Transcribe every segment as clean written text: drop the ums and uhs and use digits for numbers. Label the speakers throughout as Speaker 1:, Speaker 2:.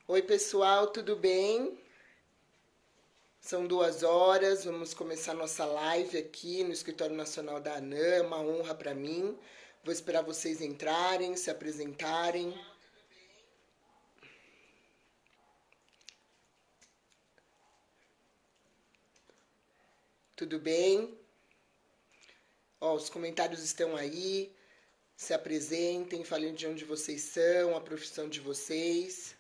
Speaker 1: Oi, pessoal, tudo bem? São 2 horas, vamos começar nossa live aqui no Escritório Nacional da ANAM, uma honra para mim. Vou esperar vocês entrarem, se apresentarem. Tudo bem? Ó, os comentários estão aí. Se apresentem, falem de onde vocês são, a profissão de vocês.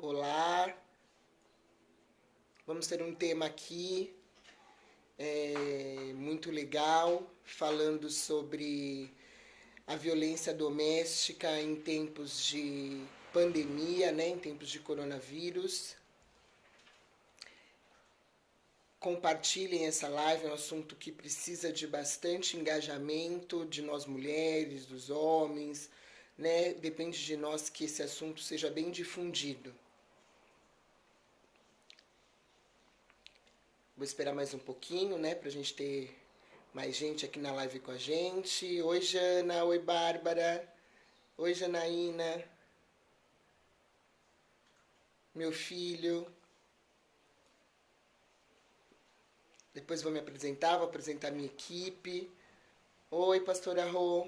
Speaker 1: Olá, vamos ter um tema aqui muito legal, falando sobre a violência doméstica em tempos de pandemia, né, em tempos de coronavírus. Compartilhem essa live, é um assunto que precisa de bastante engajamento de nós mulheres, dos homens, né? Depende de nós que esse assunto seja bem difundido. Vou esperar mais um pouquinho, né, pra gente ter mais gente aqui na live com a gente. Oi, Jana. Oi, Bárbara. Oi, Janaína. Meu filho. Depois vou me apresentar, vou apresentar minha equipe. Oi, pastora Rô.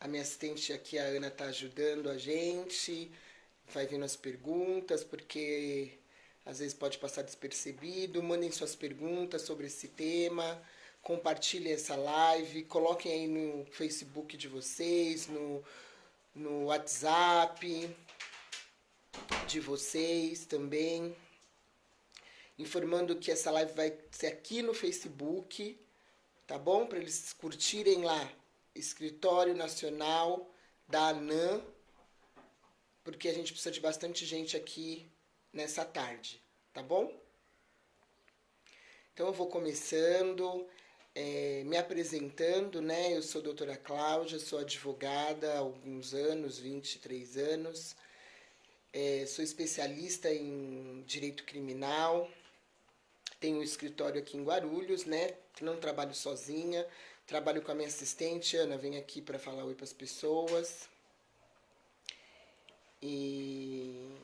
Speaker 1: A minha assistente aqui, a Ana, está ajudando a gente. Vai vendo as perguntas, porque às vezes pode passar despercebido. Mandem suas perguntas sobre esse tema. Compartilhem essa live. Coloquem aí no Facebook de vocês, no WhatsApp de vocês também. Informando que essa live vai ser aqui no Facebook, tá bom? Para eles curtirem lá, Escritório Nacional da ANAM, porque a gente precisa de bastante gente aqui nessa tarde, tá bom? Então eu vou começando, me apresentando, né? Eu sou a doutora Cláudia, sou advogada há alguns anos, 23 anos. Sou especialista em direito criminal, tenho um escritório aqui em Guarulhos, né? Não trabalho sozinha, trabalho com a minha assistente, Ana, vem aqui para falar oi para as pessoas. E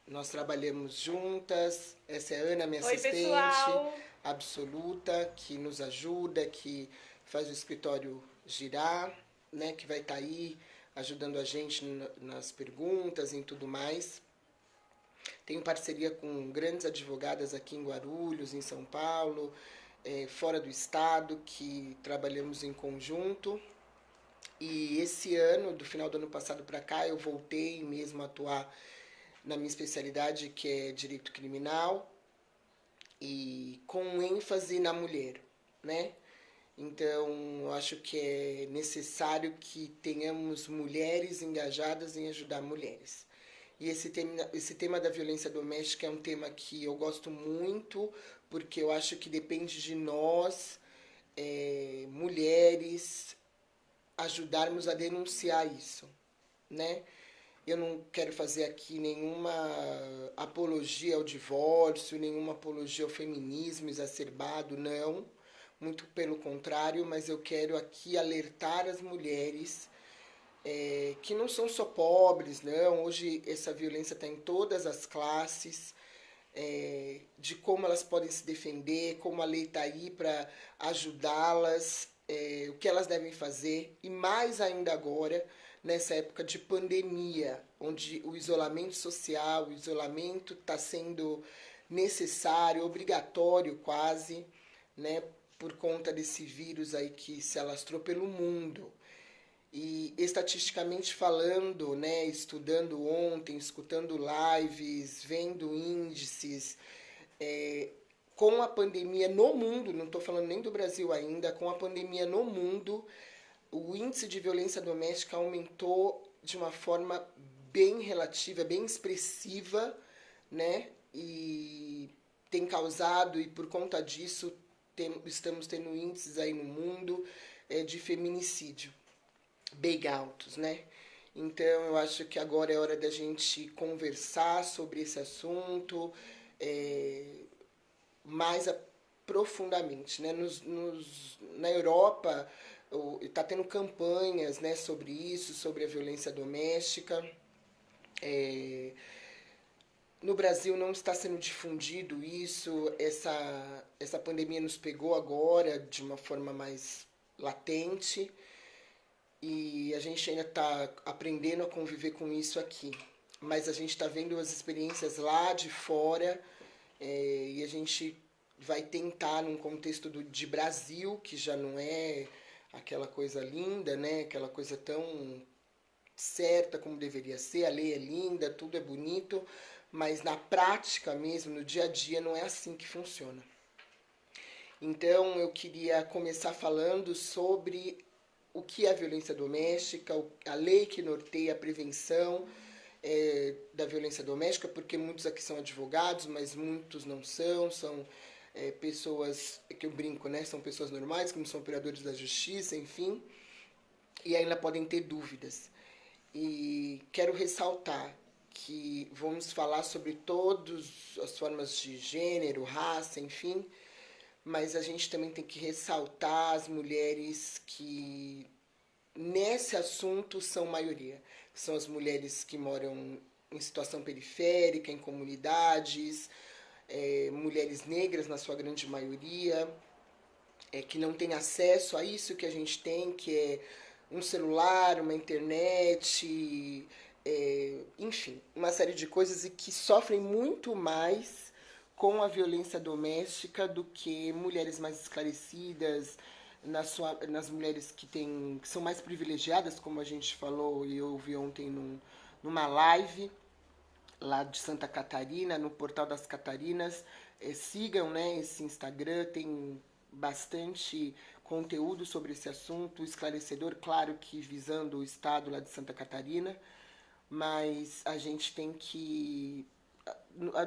Speaker 1: nós trabalhamos juntas. Essa é a Ana, minha
Speaker 2: Oi,
Speaker 1: assistente
Speaker 2: pessoal!
Speaker 1: absoluta, que nos ajuda, que faz o escritório girar, né? Que vai estar aí ajudando a gente nas perguntas e tudo mais. Tenho parceria com grandes advogadas aqui em Guarulhos, em São Paulo, fora do estado, que trabalhamos em conjunto. E esse ano, do final do ano passado para cá, eu voltei mesmo a atuar na minha especialidade, que é direito criminal, e com ênfase na mulher, né? Então, eu acho que é necessário que tenhamos mulheres engajadas em ajudar mulheres. E esse tema da violência doméstica é um tema que eu gosto muito, porque eu acho que depende de nós, mulheres, ajudarmos a denunciar isso, né? Eu não quero fazer aqui nenhuma apologia ao divórcio, nenhuma apologia ao feminismo exacerbado, não. Muito pelo contrário, mas eu quero aqui alertar as mulheres que não são só pobres, não. Hoje essa violência está em todas as classes, de como elas podem se defender, como a lei está aí para ajudá-las, o que elas devem fazer, e mais ainda agora, nessa época de pandemia, onde o isolamento social, o isolamento está sendo necessário, obrigatório quase, né, por conta desse vírus aí que se alastrou pelo mundo. E estatisticamente falando, né, estudando ontem, escutando lives, vendo índices, com a pandemia no mundo, não estou falando nem do Brasil ainda, com a pandemia no mundo, o índice de violência doméstica aumentou de uma forma bem relativa, bem expressiva, né? E tem causado, e por conta disso, estamos tendo índices aí no mundo de feminicídio bem altos, né? Então, eu acho que agora é hora da gente conversar sobre esse assunto mais profundamente, né? Na Europa está tendo campanhas, né, sobre isso, sobre a violência doméstica. É, no Brasil não está sendo difundido isso, essa pandemia nos pegou agora de uma forma mais latente e a gente ainda está aprendendo a conviver com isso aqui. Mas a gente está vendo as experiências lá de fora e a gente vai tentar, num contexto de Brasil, que já não é aquela coisa linda, né? Aquela coisa tão certa como deveria ser, a lei é linda, tudo é bonito, mas na prática mesmo, no dia a dia, não é assim que funciona. Então, eu queria começar falando sobre o que é a violência doméstica, a lei que norteia a prevenção da violência doméstica, porque muitos aqui são advogados, mas muitos não são pessoas, que eu brinco, né? São pessoas normais, que não são operadores da justiça, enfim, e ainda podem ter dúvidas. E quero ressaltar que vamos falar sobre todas as formas de gênero, raça, enfim, mas a gente também tem que ressaltar as mulheres que nesse assunto são maioria. São as mulheres que moram em situação periférica, em comunidades, mulheres negras na sua grande maioria, que não têm acesso a isso que a gente tem, que é um celular, uma internet, enfim, uma série de coisas e que sofrem muito mais com a violência doméstica do que mulheres mais esclarecidas, nas mulheres que são mais privilegiadas, como a gente falou e eu ouvi ontem numa live lá de Santa Catarina, no Portal das Catarinas. Sigam, né, esse Instagram, tem bastante conteúdo sobre esse assunto, esclarecedor, claro que visando o estado lá de Santa Catarina, mas a gente tem que...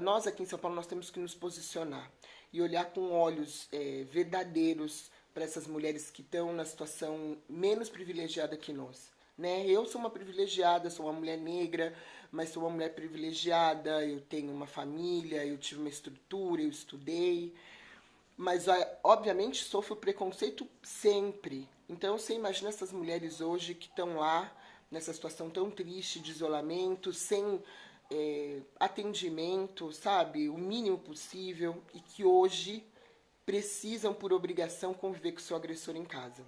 Speaker 1: Nós aqui em São Paulo, nós temos que nos posicionar e olhar com olhos verdadeiros para essas mulheres que estão na situação menos privilegiada que nós. Né? Eu sou uma privilegiada, sou uma mulher negra, mas sou uma mulher privilegiada, eu tenho uma família, eu tive uma estrutura, eu estudei, mas obviamente sofro preconceito sempre. Então você imagina essas mulheres hoje que estão lá nessa situação tão triste de isolamento, sem atendimento, sabe, o mínimo possível, e que hoje precisam por obrigação conviver com o seu agressor em casa.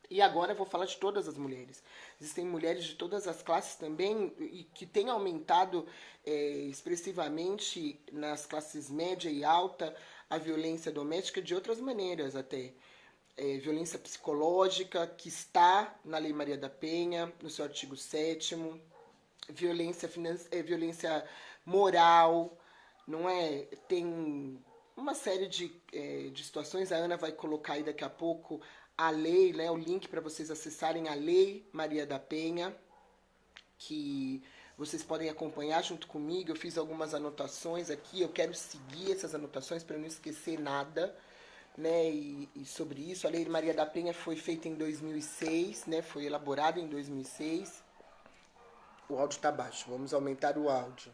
Speaker 1: E agora eu vou falar de todas as mulheres. Existem mulheres de todas as classes também e que têm aumentado expressivamente nas classes média e alta a violência doméstica de outras maneiras até. Violência psicológica, que está na Lei Maria da Penha, no seu artigo 7º, violência moral, não é? Tem uma série de situações, a Ana vai colocar aí daqui a pouco a lei, né, o link para vocês acessarem a Lei Maria da Penha, que vocês podem acompanhar junto comigo. Eu fiz algumas anotações aqui, eu quero seguir essas anotações para não esquecer nada, né, e sobre isso. A Lei Maria da Penha foi feita em 2006, né, foi elaborada em 2006. O áudio está baixo, vamos aumentar o áudio.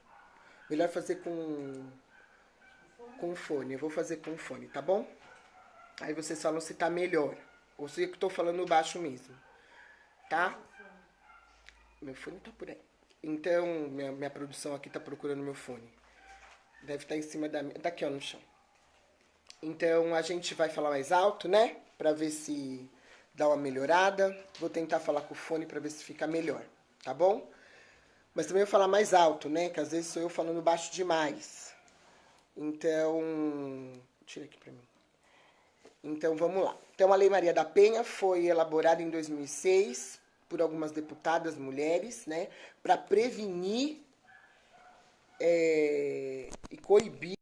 Speaker 1: Melhor fazer com fone, eu vou fazer com fone, tá bom? Aí vocês falam se tá melhor. Ou se eu tô falando baixo mesmo. Tá? Meu fone tá por aí. Então, minha produção aqui tá procurando meu fone. Deve estar em cima daqui, ó, no chão. Então, a gente vai falar mais alto, né? Pra ver se dá uma melhorada. Vou tentar falar com o fone pra ver se fica melhor. Tá bom? Mas também vou falar mais alto, né? Que às vezes sou eu falando baixo demais. Então, tira aqui pra mim. Então, vamos lá. Então, a Lei Maria da Penha foi elaborada em 2006 por algumas deputadas mulheres, né, para prevenir e coibir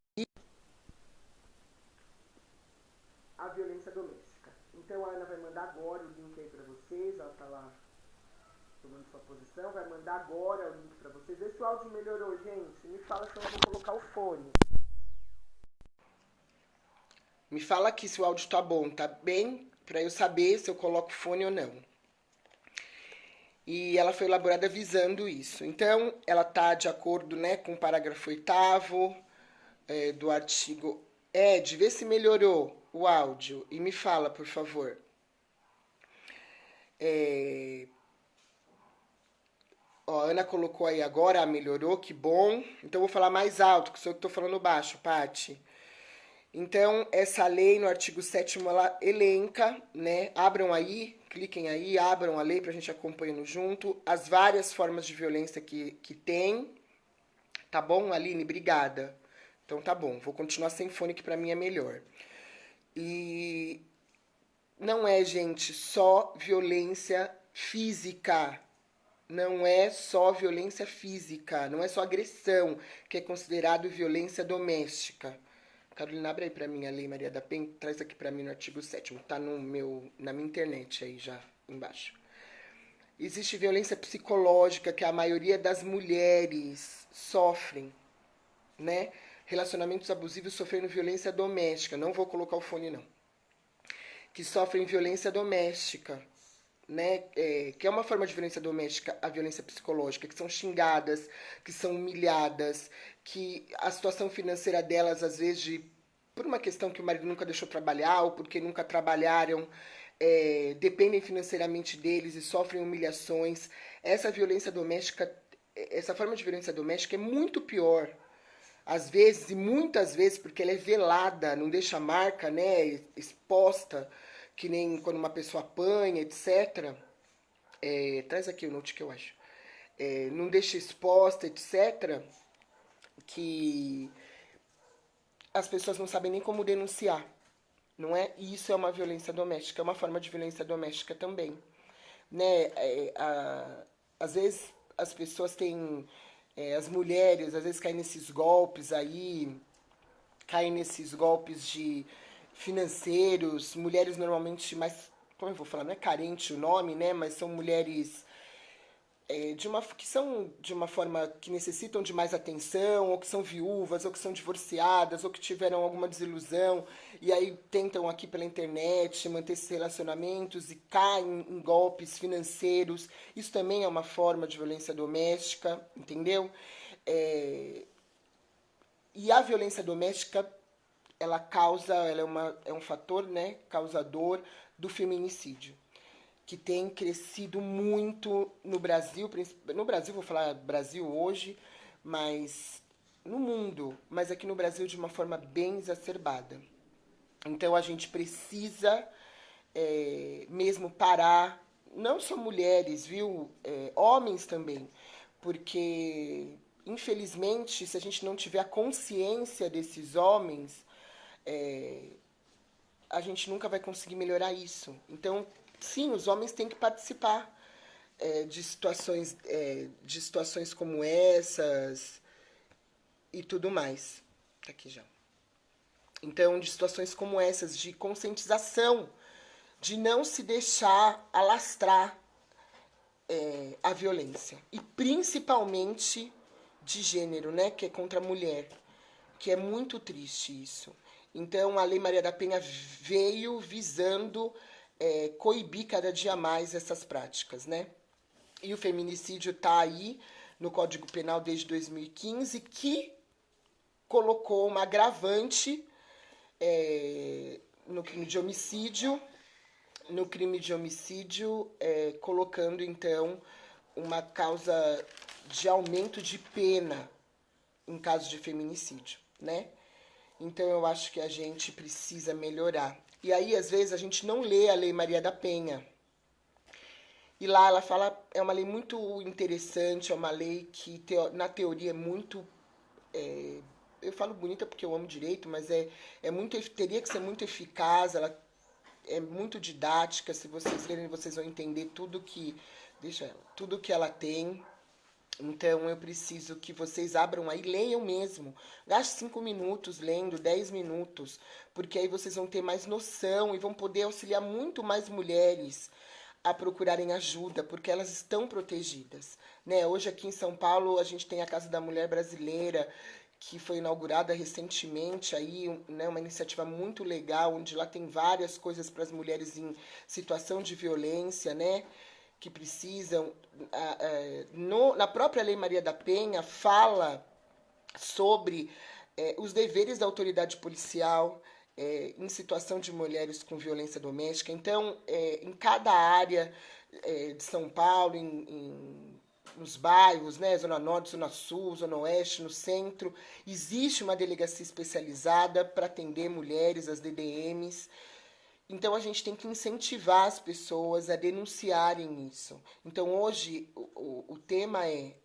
Speaker 1: a violência doméstica. Então, a Ana vai mandar agora o link aí para vocês. Ela está lá tomando sua posição. Vai mandar agora o link para vocês. Vê se o áudio melhorou, gente. Me fala se eu não vou colocar o fone. Me fala aqui se o áudio tá bom, tá bem? Pra eu saber se eu coloco fone ou não. e ela foi elaborada visando isso. Então, ela está de acordo, né, com o parágrafo 8º do artigo. Ed, vê se melhorou o áudio e me fala, por favor. Ó, a Ana colocou aí agora, melhorou, que bom. Então, eu vou falar mais alto, que sou eu que estou falando baixo, Pati. Então, essa lei, no artigo 7º, ela elenca, né? Abram aí, cliquem aí, abram a lei para a gente acompanhando junto, as várias formas de violência que tem. Tá bom, Aline? Obrigada. Então, tá bom. Vou continuar sem fone, que para mim é melhor. E não é, gente, só violência física. Não é só violência física, não é só agressão que é considerado violência doméstica. Carolina, abre aí pra mim a Lei Maria da Penha, traz aqui pra mim no artigo 7º, tá na minha internet aí já, embaixo. Existe violência psicológica que a maioria das mulheres sofrem, né? Relacionamentos abusivos sofrendo violência doméstica, não vou colocar o fone não. Que sofrem violência doméstica, né, que é uma forma de violência doméstica, a violência psicológica, que são xingadas, que são humilhadas, que a situação financeira delas, às vezes, por uma questão que o marido nunca deixou trabalhar ou porque nunca trabalharam, dependem financeiramente deles e sofrem humilhações. Essa violência doméstica, essa forma de violência doméstica é muito pior, às vezes, e muitas vezes, porque ela é velada, não deixa marca, né, exposta, que nem quando uma pessoa apanha, etc. Traz aqui o note que eu acho. Não deixa exposta, etc. Que as pessoas não sabem nem como denunciar, não é? E isso é uma violência doméstica, é uma forma de violência doméstica também, né? Às vezes as pessoas têm, as mulheres, às vezes caem nesses golpes aí, caem nesses golpes de financeiros, mulheres normalmente mais, como eu vou falar, não é carente o nome, né, mas são mulheres que são de uma forma que necessitam de mais atenção, ou que são viúvas, ou que são divorciadas, ou que tiveram alguma desilusão, e aí tentam aqui pela internet manter esses relacionamentos e caem em golpes financeiros. Isso também é uma forma de violência doméstica, entendeu? E a violência doméstica, ela é um fator, né, causador do feminicídio, que tem crescido muito no Brasil, vou falar Brasil hoje, mas no mundo, mas aqui no Brasil de uma forma bem exacerbada. Então a gente precisa mesmo parar, não só mulheres, viu? Homens também, porque infelizmente se a gente não tiver a consciência desses homens, a gente nunca vai conseguir melhorar isso. Então, sim, os homens têm que participar de situações como essas e tudo mais. Tá aqui já. Então, de situações como essas, de conscientização, de não se deixar alastrar a violência. E principalmente de gênero, né? Que é contra a mulher. Que é muito triste isso. Então, a Lei Maria da Penha veio visando coibir cada dia mais essas práticas, né? E o feminicídio está aí no Código Penal desde 2015, que colocou uma agravante no crime de homicídio, colocando, então, uma causa de aumento de pena em caso de feminicídio, né? Então, eu acho que a gente precisa melhorar. E aí, às vezes, a gente não lê a Lei Maria da Penha. E lá ela fala, é uma lei muito interessante, é uma lei que na teoria é muito... eu falo bonita porque eu amo direito, mas teria que ser muito eficaz, ela é muito didática, se vocês lerem, vocês vão entender tudo que ela tem. Então, eu preciso que vocês abram aí, leiam mesmo. Gaste 5 minutos lendo, 10 minutos, porque aí vocês vão ter mais noção e vão poder auxiliar muito mais mulheres a procurarem ajuda, porque elas estão protegidas, né? Hoje aqui em São Paulo a gente tem a Casa da Mulher Brasileira, que foi inaugurada recentemente, aí, né, uma iniciativa muito legal, onde lá tem várias coisas para as mulheres em situação de violência, né? que precisam. Na própria Lei Maria da Penha fala sobre os deveres da autoridade policial em situação de mulheres com violência doméstica. Então, em cada área de São Paulo, nos bairros, né, Zona Norte, Zona Sul, Zona Oeste, no centro, existe uma delegacia especializada para atender mulheres, as DDMs. Então a gente tem que incentivar as pessoas a denunciarem isso. Então hoje o tema é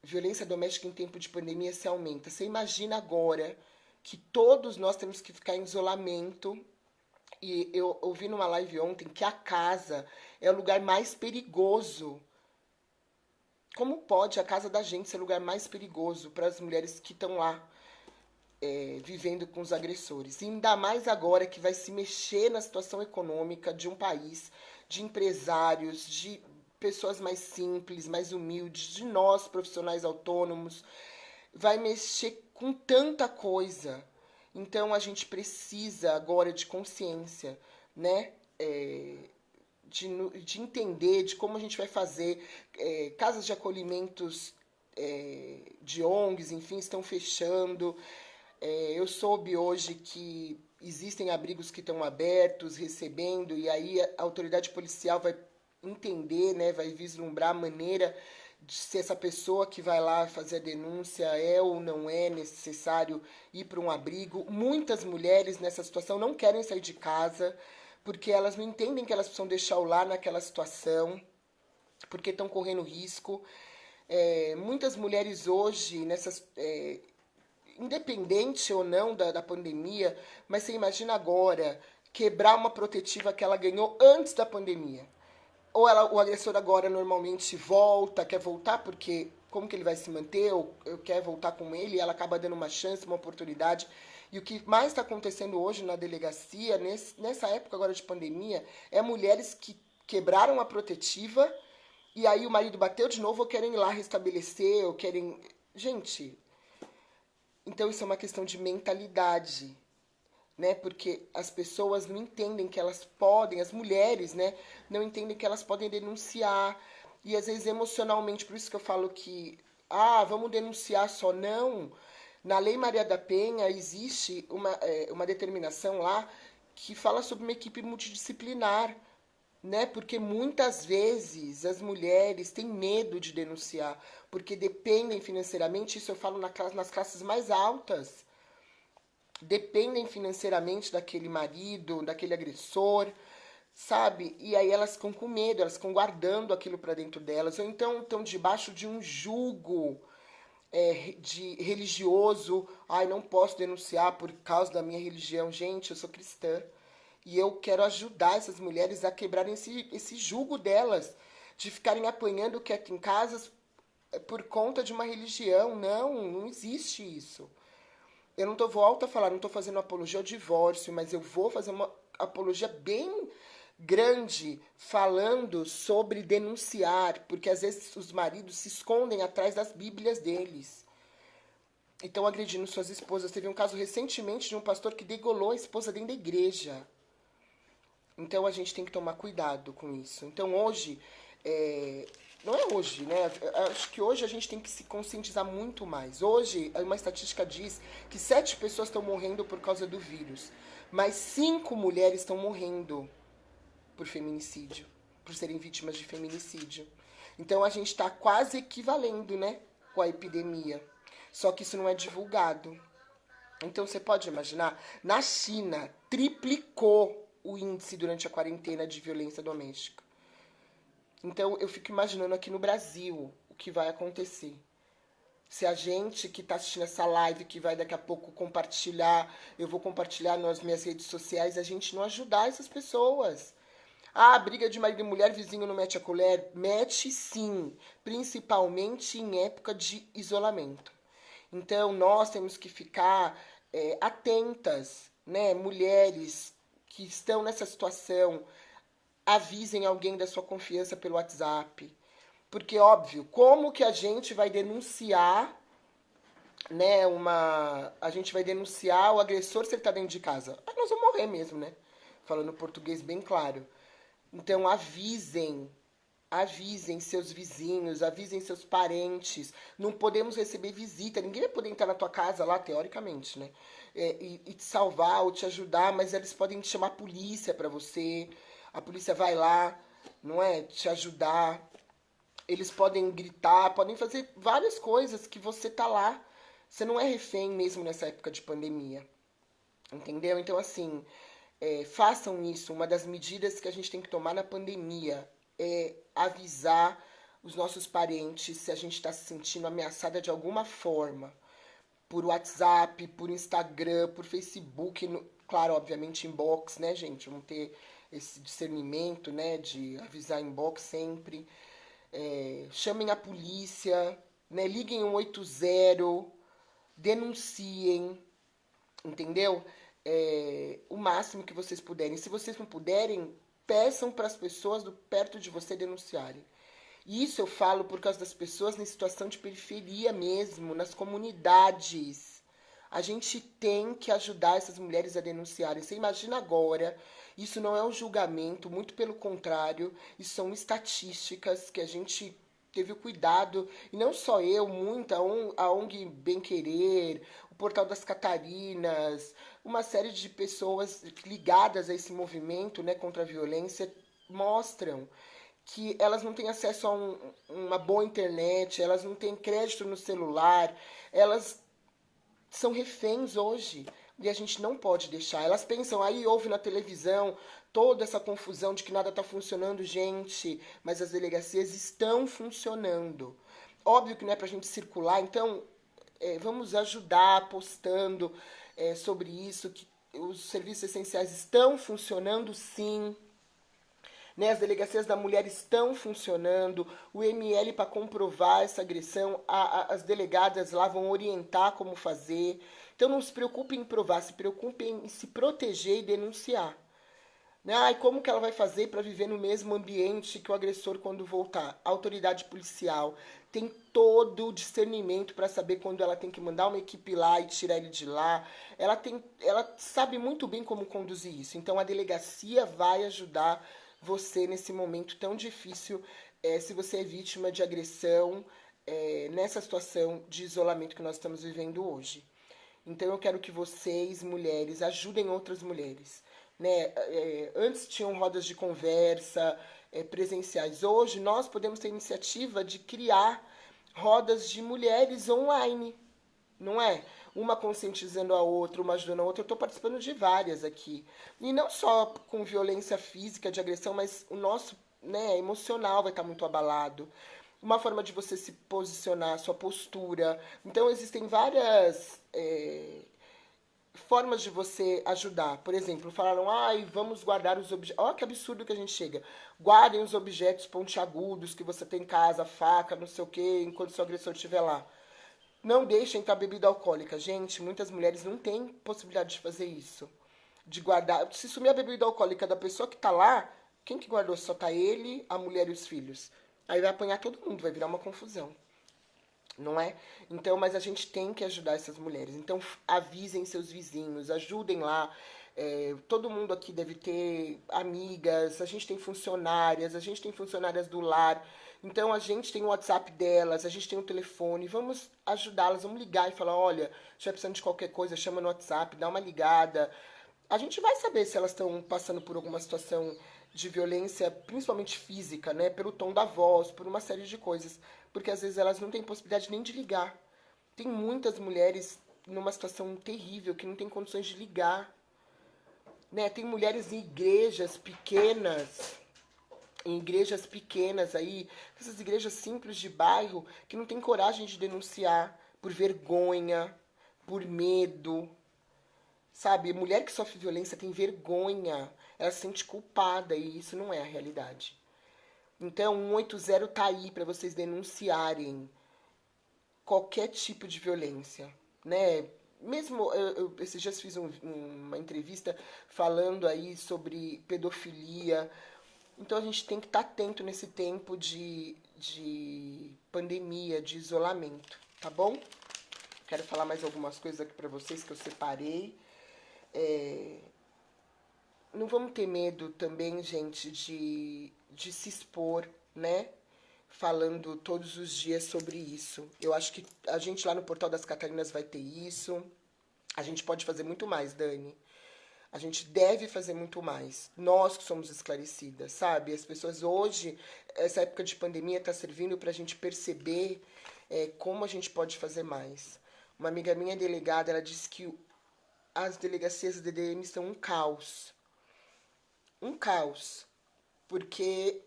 Speaker 1: violência doméstica em tempo de pandemia se aumenta. Você imagina agora que todos nós temos que ficar em isolamento. E eu ouvi numa live ontem que a casa é o lugar mais perigoso. Como pode a casa da gente ser o lugar mais perigoso para as mulheres que estão lá vivendo com os agressores? E ainda mais agora que vai se mexer na situação econômica de um país, de empresários, de pessoas mais simples, mais humildes, de nós, profissionais autônomos. Vai mexer com tanta coisa. Então a gente precisa agora de consciência, né? De entender de como a gente vai fazer. Casas de acolhimentos de ONGs, enfim, estão fechando. Eu soube hoje que existem abrigos que estão abertos, recebendo, e aí a autoridade policial vai entender, né, vai vislumbrar a maneira de se essa pessoa que vai lá fazer a denúncia é ou não é necessário ir para um abrigo. Muitas mulheres nessa situação não querem sair de casa, porque elas não entendem que elas precisam deixar o lar naquela situação, porque estão correndo risco. Muitas mulheres hoje, independente ou não da pandemia, mas você imagina agora quebrar uma protetiva que ela ganhou antes da pandemia. Ou o agressor agora normalmente quer voltar porque como que ele vai se manter, ou quer voltar com ele, e ela acaba dando uma chance, uma oportunidade. E o que mais está acontecendo hoje na delegacia, nessa época agora de pandemia, é mulheres que quebraram a protetiva e aí o marido bateu de novo ou querem ir lá restabelecer, ou querem... Gente, então isso é uma questão de mentalidade, né? Porque as pessoas não entendem que elas podem, as mulheres, né, não entendem que elas podem denunciar. E às vezes emocionalmente, por isso que eu falo que, vamos denunciar só, não. Na Lei Maria da Penha existe uma determinação lá que fala sobre uma equipe multidisciplinar, né? Porque muitas vezes as mulheres têm medo de denunciar, porque dependem financeiramente, isso eu falo nas classes mais altas, dependem financeiramente daquele marido, daquele agressor, sabe? E aí elas ficam com medo, elas ficam guardando aquilo para dentro delas, ou então estão debaixo de um jugo de religioso. Não posso denunciar por causa da minha religião. Gente, eu sou cristã e eu quero ajudar essas mulheres a quebrarem esse jugo delas, de ficarem apanhando quieto em casa por conta de uma religião. Não existe isso. Eu não volto a falar, não estou fazendo apologia ao divórcio, mas eu vou fazer uma apologia bem grande falando sobre denunciar, porque às vezes os maridos se escondem atrás das bíblias deles. E estão agredindo suas esposas. Teve um caso recentemente de um pastor que degolou a esposa dentro da igreja. Então a gente tem que tomar cuidado com isso. Então hoje, não é hoje, né? Acho que hoje a gente tem que se conscientizar muito mais. Hoje, uma estatística diz que 7 pessoas estão morrendo por causa do vírus, mas 5 mulheres estão morrendo por feminicídio, por serem vítimas de feminicídio. Então a gente está quase equivalendo, né, com a epidemia. Só que isso não é divulgado. Então você pode imaginar, na China triplicou o índice durante a quarentena de violência doméstica. Então eu fico imaginando aqui no Brasil o que vai acontecer. Se a gente que está assistindo essa live, que vai daqui a pouco compartilhar, eu vou compartilhar nas minhas redes sociais, a gente não ajudar essas pessoas. Briga de marido e mulher, vizinho não mete a colher? Mete sim, principalmente em época de isolamento. Então nós temos que ficar atentas, né? Mulheres que estão nessa situação, avisem alguém da sua confiança pelo WhatsApp. Porque, óbvio, como que a gente vai denunciar, né, a gente vai denunciar o agressor se ele tá dentro de casa? Nós vamos morrer mesmo, né? Falando português bem claro. Então, avisem avisem seus vizinhos, avisem seus parentes. Não podemos receber visita, ninguém vai poder entrar na tua casa lá, teoricamente, né? E te salvar ou te ajudar, mas eles podem te chamar a polícia pra você. A polícia vai lá, não é? Te ajudar. Eles podem gritar, podem fazer várias coisas que você tá lá. Você não é refém mesmo nessa época de pandemia. Entendeu? Então, assim, façam isso. Uma das medidas que a gente tem que tomar na pandemia é avisar os nossos parentes se a gente está se sentindo ameaçada de alguma forma. Por WhatsApp, por Instagram, por Facebook. Claro, obviamente, inbox, né, gente? Vamos ter esse discernimento, né, de avisar inbox sempre. Chamem a polícia, né? Liguem 180, denunciem, entendeu? O máximo que vocês puderem. Se vocês não puderem, peçam para as pessoas perto de você denunciarem. E isso eu falo por causa das pessoas em situação de periferia mesmo, nas comunidades. A gente tem que ajudar essas mulheres a denunciarem. Você imagina agora, isso não é um julgamento, muito pelo contrário, isso são estatísticas que a gente teve o cuidado, e não só eu, muita, a ONG Bem Querer, o Portal das Catarinas, uma série de pessoas ligadas a esse movimento, né, contra a violência, mostram que elas não têm acesso a uma boa internet, elas não têm crédito no celular, elas são reféns hoje. E a gente não pode deixar. Elas pensam, aí ouve na televisão toda essa confusão de que nada está funcionando, gente, mas as delegacias estão funcionando. Óbvio que não é pra gente circular, então vamos ajudar postando sobre isso, que os serviços essenciais estão funcionando sim. Né, as delegacias da mulher estão funcionando, o ML para comprovar essa agressão, as delegadas lá vão orientar como fazer. Então não se preocupe em provar, se preocupe em se proteger e denunciar. Né? E como que ela vai fazer para viver no mesmo ambiente que o agressor quando voltar? A autoridade policial tem todo o discernimento para saber quando ela tem que mandar uma equipe lá e tirar ele de lá. Ela sabe muito bem como conduzir isso. Então a delegacia vai ajudar você nesse momento tão difícil, se você é vítima de agressão, nessa situação de isolamento que nós estamos vivendo hoje. Então eu quero que vocês, mulheres, ajudem outras mulheres. Né? Antes tinham rodas de conversa presenciais. Hoje nós podemos ter iniciativa de criar rodas de mulheres online, não é? Uma conscientizando a outra, uma ajudando a outra. Eu estou participando de várias aqui. E não só com violência física, de agressão, mas o nosso, né, emocional vai estar muito abalado. Uma forma de você se posicionar, sua postura. Então, existem várias formas de você ajudar. Por exemplo, falaram, vamos guardar os objetos. Olha que absurdo que a gente chega. Guardem os objetos pontiagudos que você tem em casa, faca, não sei o quê, enquanto seu agressor estiver lá. Não deixem entrar bebida alcoólica. Gente, muitas mulheres não têm possibilidade de fazer isso. De guardar. Se sumir a bebida alcoólica da pessoa que tá lá, quem que guardou? Só tá ele, a mulher e os filhos. Aí vai apanhar todo mundo, vai virar uma confusão. Não é? Então, mas a gente tem que ajudar essas mulheres. Então, avisem seus vizinhos, ajudem lá. Todo mundo aqui deve ter amigas, a gente tem funcionárias do lar. Então, a gente tem o WhatsApp delas, a gente tem o telefone. Vamos ajudá-las, vamos ligar e falar: olha, se estiver precisando de qualquer coisa, chama no WhatsApp, dá uma ligada. A gente vai saber se elas estão passando por alguma situação de violência, principalmente física, né? Pelo tom da voz, por uma série de coisas. Porque às vezes elas não têm possibilidade nem de ligar. Tem muitas mulheres numa situação terrível que não tem condições de ligar. Né? Tem mulheres em igrejas pequenas aí, essas igrejas simples de bairro, que não tem coragem de denunciar por vergonha, por medo. Sabe, mulher que sofre violência tem vergonha, ela se sente culpada e isso não é a realidade. Então, o 180 tá aí para vocês denunciarem qualquer tipo de violência, né? Mesmo, eu esses dias fiz uma entrevista falando aí sobre pedofilia. Então, a gente tem que estar atento nesse tempo de pandemia, de isolamento, tá bom? Quero falar mais algumas coisas aqui para vocês que eu separei. Não vamos ter medo também, gente, de se expor, né? Falando todos os dias sobre isso. Eu acho que a gente lá no Portal das Catarinas vai ter isso. A gente pode fazer muito mais, Dani. A gente deve fazer muito mais. Nós que somos esclarecidas, sabe? As pessoas hoje, essa época de pandemia está servindo para a gente perceber como a gente pode fazer mais. Uma amiga minha delegada, ela disse que as delegacias do DDM estão um caos. Um caos. Porque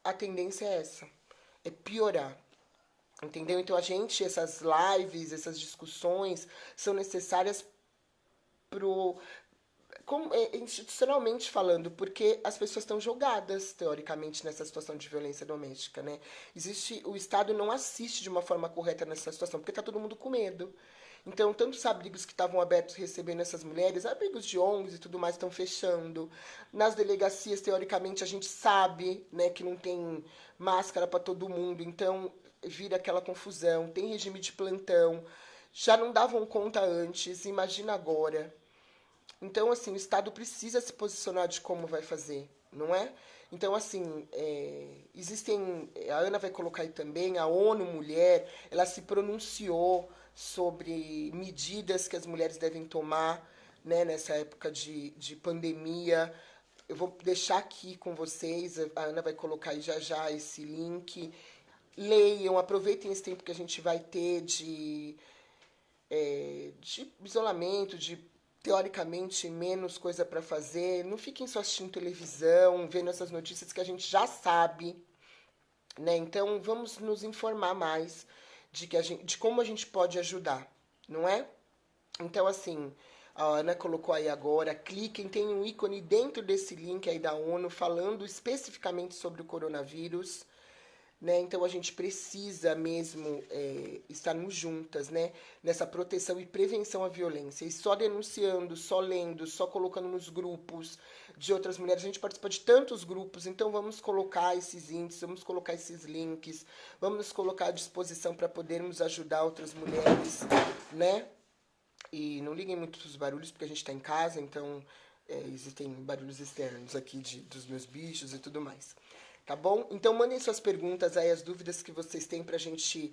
Speaker 1: a tendência é essa. É piorar. Entendeu? Então essas lives, essas discussões são necessárias pro, institucionalmente falando, porque as pessoas estão jogadas, teoricamente, nessa situação de violência doméstica, né? O Estado não assiste de uma forma correta nessa situação, porque está todo mundo com medo. Então, tantos abrigos que estavam abertos recebendo essas mulheres, abrigos de ONGs e tudo mais, estão fechando. Nas delegacias, teoricamente, a gente sabe, né, que não tem máscara para todo mundo, então vira aquela confusão. Tem regime de plantão. Já não davam conta antes, imagina agora. Então, assim, o Estado precisa se posicionar de como vai fazer, não é? Então, assim, existem. A Ana vai colocar aí também, a ONU Mulher, ela se pronunciou sobre medidas que as mulheres devem tomar, né, nessa época de pandemia. Eu vou deixar aqui com vocês, a Ana vai colocar aí já já esse link. Leiam, aproveitem esse tempo que a gente vai ter de isolamento, de teoricamente menos coisa para fazer. Não fiquem só assistindo televisão, vendo essas notícias que a gente já sabe, né? Então vamos nos informar mais de como a gente pode ajudar, não é? Então assim, a Ana colocou aí agora, cliquem, tem um ícone dentro desse link aí da ONU falando especificamente sobre o coronavírus. Né? Então a gente precisa mesmo estarmos juntas, né? Nessa proteção e prevenção à violência. E só denunciando, só lendo, só colocando nos grupos de outras mulheres. A gente participa de tantos grupos, então vamos colocar esses índices, vamos colocar esses links, vamos nos colocar à disposição para podermos ajudar outras mulheres, né? E não liguem muito para os barulhos, porque a gente está em casa, então existem barulhos externos aqui dos meus bichos e tudo mais. Tá bom? Então mandem suas perguntas aí, as dúvidas que vocês têm pra gente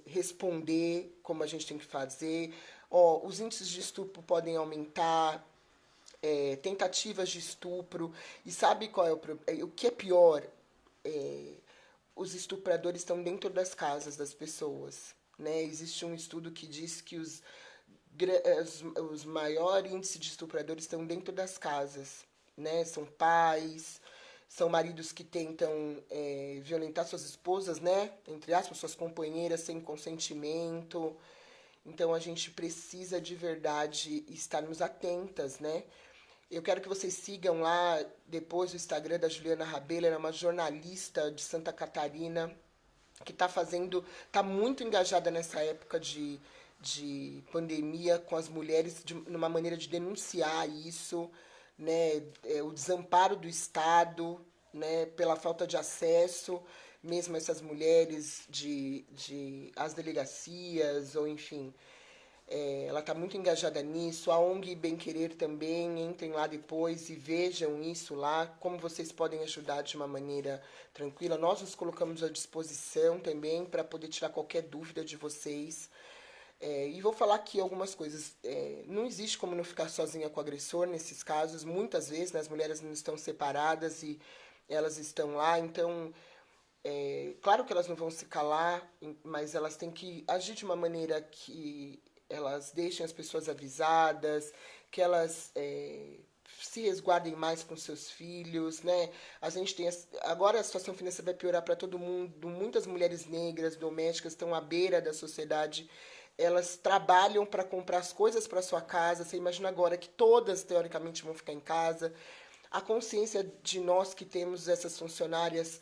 Speaker 1: responder como a gente tem que fazer. Ó, os índices de estupro podem aumentar, tentativas de estupro. E sabe qual é o que é pior? Os estupradores estão dentro das casas das pessoas. Né? Existe um estudo que diz que os maiores índices de estupradores estão dentro das casas. Né? São pais, são maridos que tentam violentar suas esposas, né? Entre aspas, suas companheiras sem consentimento. Então a gente precisa de verdade estarmos atentas, né? Eu quero que vocês sigam lá depois o Instagram da Juliana Rabelo, ela é uma jornalista de Santa Catarina que está muito engajada nessa época de pandemia com as mulheres, numa maneira de denunciar isso, né, o desamparo do Estado, né, pela falta de acesso, mesmo essas mulheres às delegacias, ou enfim. Ela está muito engajada nisso. A ONG Bem Querer também, entrem lá depois e vejam isso lá, como vocês podem ajudar de uma maneira tranquila. Nós nos colocamos à disposição também para poder tirar qualquer dúvida de vocês. E vou falar aqui algumas coisas. Não existe como não ficar sozinha com o agressor nesses casos. Muitas vezes, né, as mulheres não estão separadas e elas estão lá. Então, claro que elas não vão se calar, mas elas têm que agir de uma maneira que elas deixem as pessoas avisadas, que elas se resguardem mais com seus filhos, né? A gente tem agora a situação financeira vai piorar para todo mundo. Muitas mulheres negras domésticas estão à beira da sociedade. Elas trabalham para comprar as coisas para sua casa. Você imagina agora que todas teoricamente vão ficar em casa. A consciência de nós que temos essas funcionárias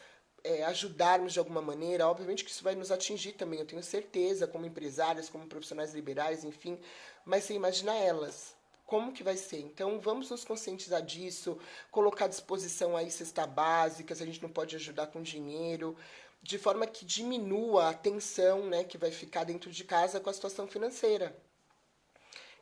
Speaker 1: ajudarmos de alguma maneira, obviamente que isso vai nos atingir também, eu tenho certeza, como empresárias, como profissionais liberais, enfim, mas você imagina elas, como que vai ser? Então, vamos nos conscientizar disso, colocar à disposição aí cesta básica, se a gente não pode ajudar com dinheiro, de forma que diminua a tensão, né, que vai ficar dentro de casa com a situação financeira,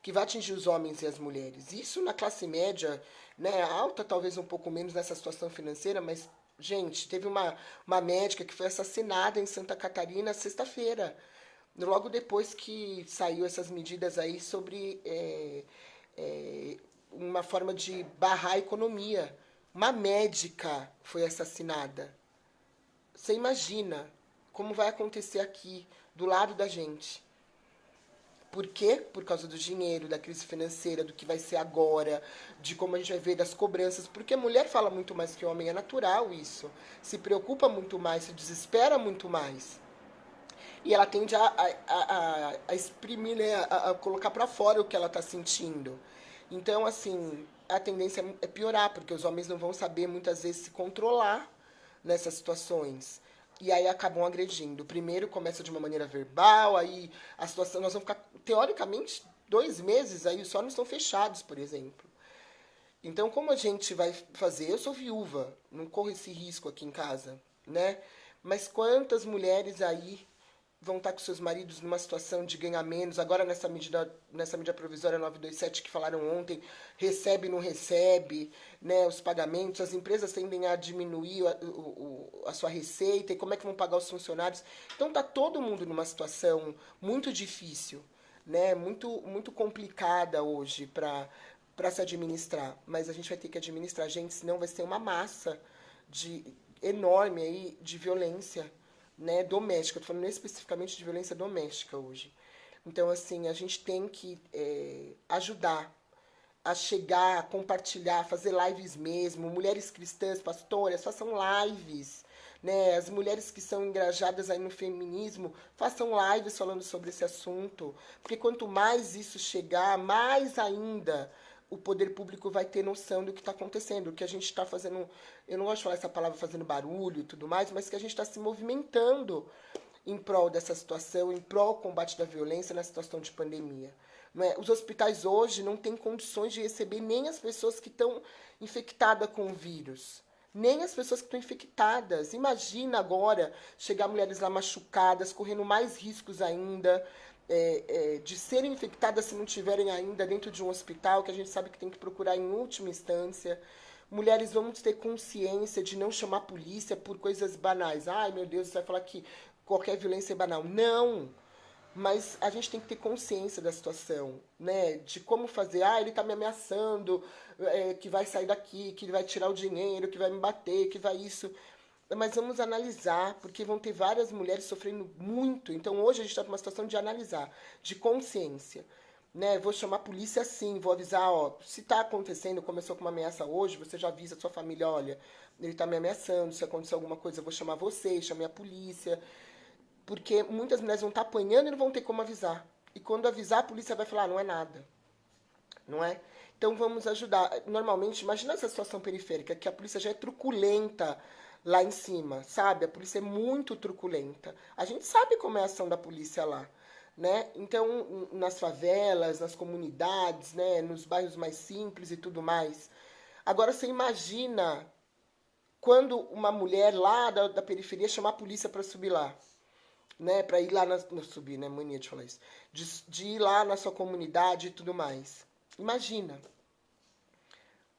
Speaker 1: que vai atingir os homens e as mulheres. Isso na classe média, né, alta talvez um pouco menos nessa situação financeira, mas Gente, teve uma médica que foi assassinada em Santa Catarina sexta-feira, logo depois que saiu essas medidas aí sobre é, uma forma de barrar a economia. Uma médica foi assassinada. Você imagina como vai acontecer aqui, do lado da gente. Por quê? Por causa do dinheiro, da crise financeira, do que vai ser agora, de como a gente vai ver das cobranças. Porque a mulher fala muito mais que o homem, é natural isso. Se preocupa muito mais, se desespera muito mais. E ela tende a exprimir, né, a colocar para fora o que ela está sentindo. Então, assim, a tendência é piorar, porque os homens não vão saber muitas vezes se controlar nessas situações. E aí acabam agredindo. Primeiro começa de uma maneira verbal, aí a situação, nós vamos ficar, teoricamente, 2 meses aí, os olhos estão fechados, por exemplo. Então, como a gente vai fazer? Eu sou viúva, não corro esse risco aqui em casa, né? Mas quantas mulheres aí vão estar com seus maridos numa situação de ganhar menos, agora nessa medida provisória 927 que falaram ontem, recebe, não recebe, né, os pagamentos, as empresas tendem a diminuir a sua receita, e como é que vão pagar os funcionários? Então está todo mundo numa situação muito difícil, né, muito complicada hoje para se administrar, mas a gente vai ter que administrar, gente, senão vai ser uma massa de enorme aí de violência, né, doméstica. Eu tô falando especificamente de violência doméstica hoje. Então, assim, a gente tem que ajudar a chegar, a compartilhar, fazer lives mesmo. Mulheres cristãs, pastoras, façam lives. Né? As mulheres que são engajadas aí no feminismo, façam lives falando sobre esse assunto. Porque quanto mais isso chegar, mais ainda o poder público vai ter noção do que está acontecendo, o que a gente está fazendo. Eu não gosto de falar essa palavra fazendo barulho e tudo mais, mas que a gente está se movimentando em prol dessa situação, em prol do combate da violência na situação de pandemia. Não é? Os hospitais hoje não têm condições de receber nem as pessoas que estão infectadas com o vírus. Nem as pessoas que estão infectadas. Imagina agora chegar mulheres lá machucadas, correndo mais riscos ainda de serem infectadas se não tiverem ainda dentro de um hospital, que a gente sabe que tem que procurar em última instância. Mulheres, vamos ter consciência de não chamar a polícia por coisas banais. Ai, meu Deus, você vai falar que qualquer violência é banal. Não! Mas a gente tem que ter consciência da situação, né? De como fazer. Ah, ele tá me ameaçando, que vai sair daqui, que vai tirar o dinheiro, que vai me bater, que vai isso. Mas vamos analisar, porque vão ter várias mulheres sofrendo muito. Então hoje a gente está numa situação de analisar, de consciência. Né? Vou chamar a polícia sim, vou avisar, ó, se está acontecendo, começou com uma ameaça hoje, você já avisa a sua família, olha, ele está me ameaçando, se acontecer alguma coisa, eu vou chamar você, chamei a polícia. Porque muitas mulheres vão estar apanhando e não vão ter como avisar. E quando avisar, a polícia vai falar, não é nada. Não é? Então vamos ajudar. Normalmente, imagina essa situação periférica, que a polícia já é truculenta lá em cima, sabe? A polícia é muito truculenta. A gente sabe como é a ação da polícia lá. Né? Então, nas favelas, nas comunidades, né? Nos bairros mais simples e tudo mais. Agora, você imagina quando uma mulher lá da periferia chamar a polícia para subir lá, né, para ir lá subir, né, mania de falar isso, de ir lá na sua comunidade e tudo mais. Imagina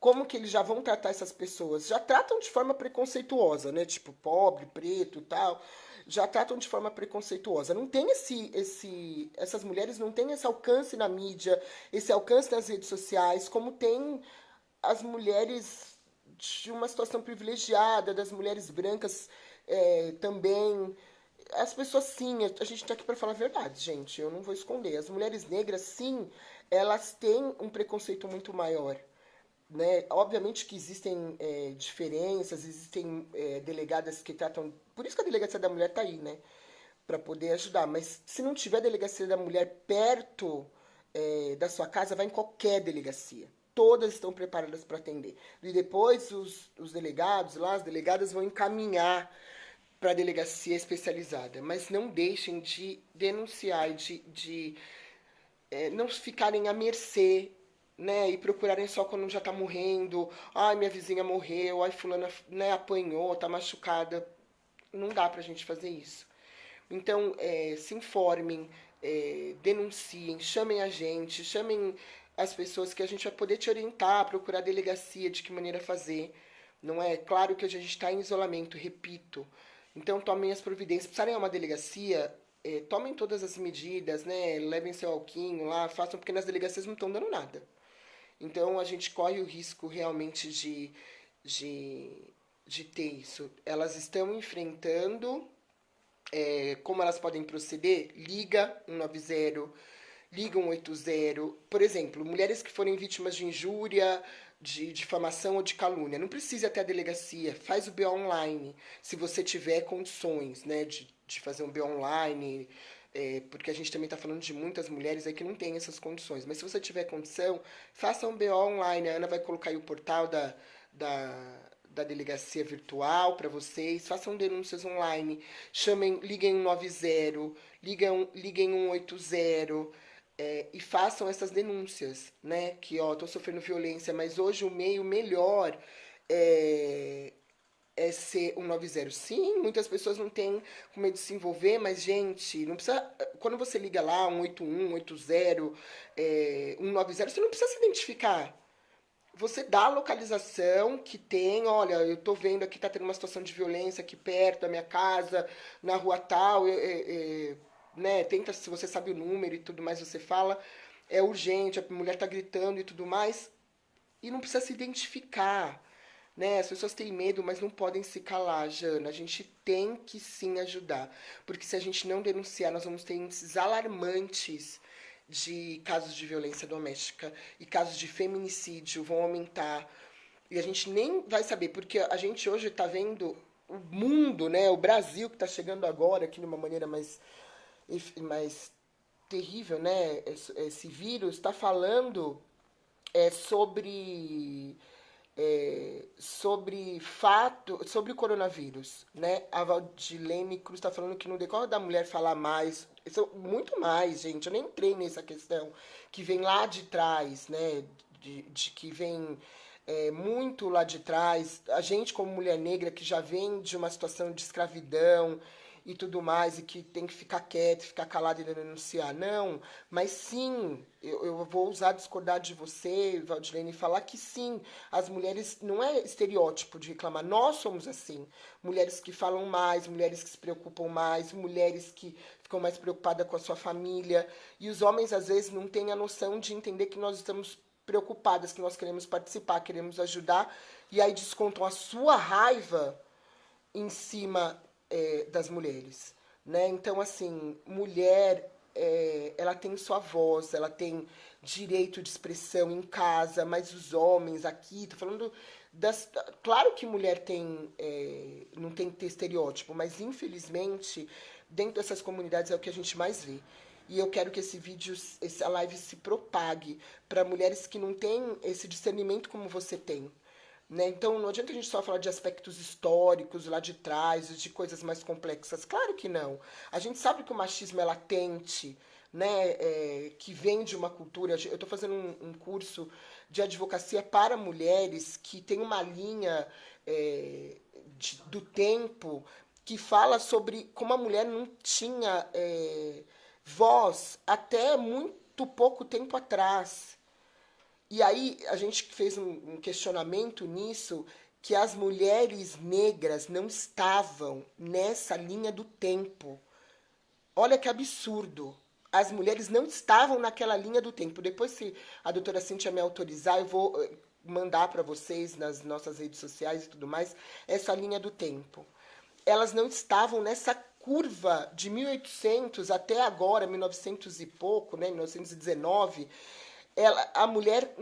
Speaker 1: como que eles já vão tratar essas pessoas. Já tratam de forma preconceituosa, né, tipo pobre, preto e tal. Já tratam de forma preconceituosa. Não tem essas mulheres não têm esse alcance na mídia, esse alcance nas redes sociais, como tem as mulheres de uma situação privilegiada, das mulheres brancas também. As pessoas, sim, a gente está aqui para falar a verdade, gente, eu não vou esconder. As mulheres negras, sim, elas têm um preconceito muito maior. Né? Obviamente que existem diferenças, existem delegadas que tratam. Por isso que a delegacia da mulher está aí, né? Para poder ajudar. Mas se não tiver delegacia da mulher perto da sua casa, vai em qualquer delegacia. Todas estão preparadas para atender. E depois os delegados lá, as delegadas vão encaminhar para a delegacia especializada. Mas não deixem de denunciar, de não ficarem à mercê, né? E procurarem só quando já está morrendo. Ai, minha vizinha morreu, ai, fulana, né, apanhou, está machucada. Não dá para a gente fazer isso. Então, se informem, denunciem, chamem a gente, chamem as pessoas que a gente vai poder te orientar, procurar a delegacia, de que maneira fazer. não é? Claro que hoje a gente está em isolamento, repito. Então tomem as providências. Se precisarem ir a uma delegacia, tomem todas as medidas, né? Levem seu alquinho lá, façam, porque nas delegacias não estão dando nada. Então a gente corre o risco realmente de, de ter isso. Elas estão enfrentando, como elas podem proceder? Liga 190, liga 180. Por exemplo, mulheres que forem vítimas de injúria, de difamação ou de calúnia. Não precisa ir até a delegacia, faz o BO online, se você tiver condições, né, de fazer um BO online, porque a gente também está falando de muitas mulheres aí que não têm essas condições. Mas se você tiver condição, faça um BO online. A Ana vai colocar aí o portal da delegacia virtual para vocês, façam denúncias online, chamem, liguem 190, liguem 180, e façam essas denúncias, né? Que, ó, tô sofrendo violência, mas hoje o meio melhor é ser 190. Sim, muitas pessoas não têm com medo de se envolver, mas, gente, não precisa. Quando você liga lá, 181, 180, 190, você não precisa se identificar. Você dá a localização que tem, olha, eu tô vendo aqui, tá tendo uma situação de violência aqui perto da minha casa, na rua tal, né, tenta, se você sabe o número e tudo mais, você fala, é urgente, a mulher tá gritando e tudo mais, e não precisa se identificar, né, as pessoas têm medo, mas não podem se calar, Jana, a gente tem que sim ajudar, porque se a gente não denunciar, nós vamos ter índices alarmantes de casos de violência doméstica e casos de feminicídio vão aumentar. E a gente nem vai saber, porque a gente hoje está vendo o mundo, né, o Brasil que está chegando agora aqui de uma maneira mais terrível, né? Esse vírus está falando sobre o coronavírus, né? A Valdilene Cruz está falando que no decorrer da mulher falar mais, isso, muito mais, gente. Eu nem entrei nessa questão que vem lá de trás, né? De que vem muito lá de trás. A gente como mulher negra que já vem de uma situação de escravidão e tudo mais, e que tem que ficar quieto, ficar calado e não denunciar. Não, mas sim, eu vou usar discordar de você, Valdilene, e falar que sim, as mulheres, não é estereótipo de reclamar, nós somos assim. Mulheres que falam mais, mulheres que se preocupam mais, mulheres que ficam mais preocupadas com a sua família, e os homens às vezes não têm a noção de entender que nós estamos preocupadas, que nós queremos participar, queremos ajudar, e aí descontam a sua raiva em cima das mulheres, né? Então, assim, mulher, ela tem sua voz, ela tem direito de expressão em casa, mas os homens aqui, tô falando das... Claro que mulher tem, não tem que ter estereótipo, mas infelizmente, dentro dessas comunidades é o que a gente mais vê. E eu quero que esse vídeo, essa live se propague para mulheres que não têm esse discernimento como você tem. Né? Então, não adianta a gente só falar de aspectos históricos lá de trás, de coisas mais complexas. Claro que não. A gente sabe que o machismo é latente, né? Que vem de uma cultura. Eu estou fazendo um curso de advocacia para mulheres que tem uma linha do tempo que fala sobre como a mulher não tinha voz até muito pouco tempo atrás. E aí a gente fez um questionamento nisso, que as mulheres negras não estavam nessa linha do tempo. Olha que absurdo. As mulheres não estavam naquela linha do tempo. Depois, se a doutora Cíntia me autorizar, eu vou mandar para vocês nas nossas redes sociais e tudo mais, essa linha do tempo. Elas não estavam nessa curva de 1800 até agora, 1900 e pouco, né, 1919, a mulher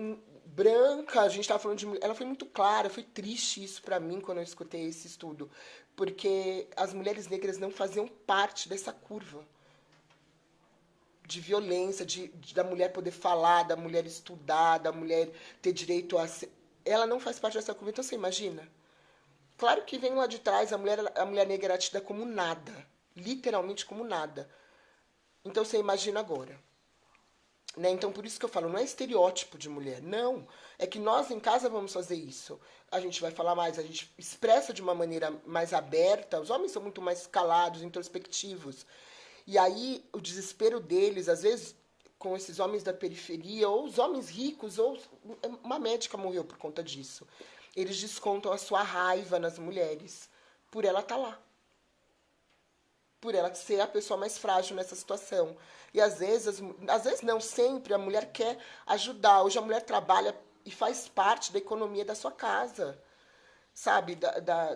Speaker 1: branca, a gente estava falando de mulher, ela foi muito clara, foi triste isso para mim quando eu escutei esse estudo, porque as mulheres negras não faziam parte dessa curva de violência, da mulher poder falar, da mulher estudar, da mulher ter direito a ser... Ela não faz parte dessa curva, então você imagina? Claro que vem lá de trás, a mulher negra era tida como nada, literalmente como nada. Então você imagina agora. Né? Então, por isso que eu falo, não é estereótipo de mulher, não. É que nós em casa vamos fazer isso. A gente vai falar mais, a gente expressa de uma maneira mais aberta. Os homens são muito mais calados, introspectivos. E aí, o desespero deles, às vezes, com esses homens da periferia, ou os homens ricos, ou uma médica morreu por conta disso. Eles descontam a sua raiva nas mulheres por ela estar lá. Por ela ser a pessoa mais frágil nessa situação. E às vezes não, sempre a mulher quer ajudar. Hoje a mulher trabalha e faz parte da economia da sua casa, sabe?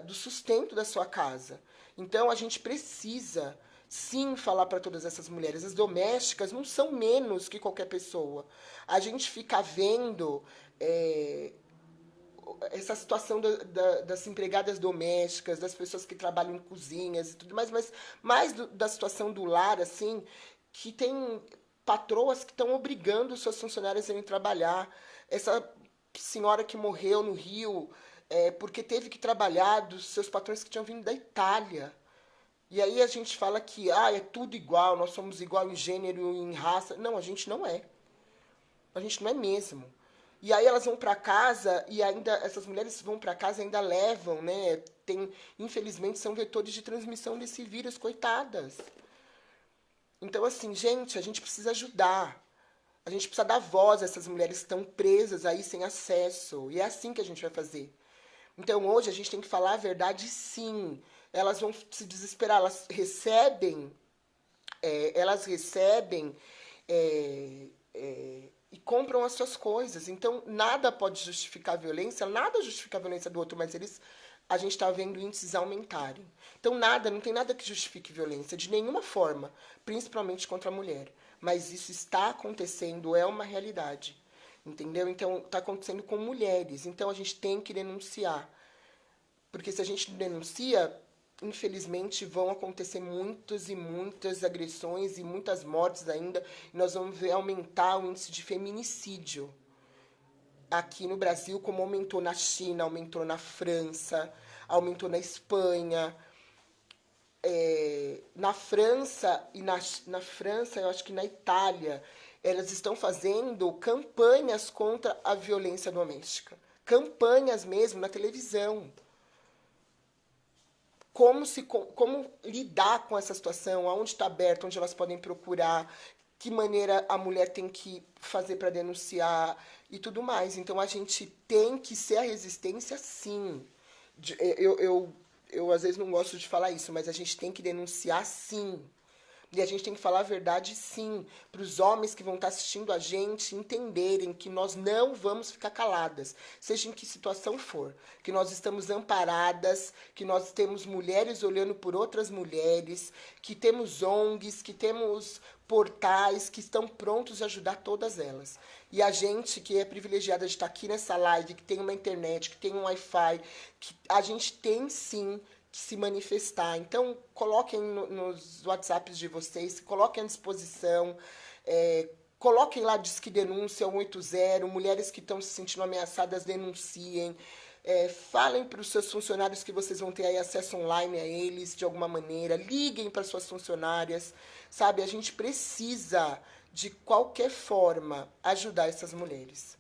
Speaker 1: Do sustento da sua casa. Então a gente precisa, sim, falar para todas essas mulheres. As domésticas não são menos que qualquer pessoa. A gente fica vendo essa situação das empregadas domésticas, das pessoas que trabalham em cozinhas e tudo mais, mas mais da situação do lar, assim, que tem patroas que estão obrigando os seus funcionários a irem trabalhar. Essa senhora que morreu no Rio porque teve que trabalhar dos seus patrões que tinham vindo da Itália. E aí a gente fala que é tudo igual, nós somos igual em gênero, em raça. Não, a gente não é. A gente não é mesmo. E aí elas vão para casa e ainda essas mulheres vão para casa e ainda levam, né? Infelizmente são vetores de transmissão desse vírus, coitadas. Então assim, gente, a gente precisa ajudar. A gente precisa dar voz a essas mulheres que estão presas aí sem acesso. E é assim que a gente vai fazer. Então hoje a gente tem que falar a verdade, sim. Elas vão se desesperar, elas recebem e compram as suas coisas. Então, nada pode justificar a violência, nada justifica a violência do outro, mas a gente está vendo índices aumentarem. Então, não tem nada que justifique violência, de nenhuma forma, principalmente contra a mulher. Mas isso está acontecendo, é uma realidade. Entendeu? Então, está acontecendo com mulheres. Então, a gente tem que denunciar. Porque se a gente não denuncia, infelizmente vão acontecer muitas e muitas agressões e muitas mortes ainda. E nós vamos ver aumentar o índice de feminicídio aqui no Brasil, como aumentou na China, aumentou na França, aumentou na Espanha. Na França na França, eu acho que na Itália, elas estão fazendo campanhas contra a violência doméstica. Campanhas mesmo na televisão. Como lidar com essa situação, aonde está aberto, onde elas podem procurar, que maneira a mulher tem que fazer para denunciar e tudo mais. Então a gente tem que ser a resistência, sim. Eu às vezes não gosto de falar isso, mas a gente tem que denunciar, sim. E a gente tem que falar a verdade, sim, para os homens que vão estar assistindo a gente entenderem que nós não vamos ficar caladas, seja em que situação for, que nós estamos amparadas, que nós temos mulheres olhando por outras mulheres, que temos ONGs, que temos portais que estão prontos a ajudar todas elas. E a gente que é privilegiada de estar aqui nessa live, que tem uma internet, que tem um Wi-Fi, que a gente tem sim se manifestar. Então, coloquem nos WhatsApps de vocês, coloquem à disposição, coloquem lá Disque Denúncia 180, mulheres que estão se sentindo ameaçadas, denunciem. Falem para os seus funcionários que vocês vão ter aí acesso online a eles de alguma maneira. Liguem para suas funcionárias, sabe? A gente precisa, de qualquer forma, ajudar essas mulheres.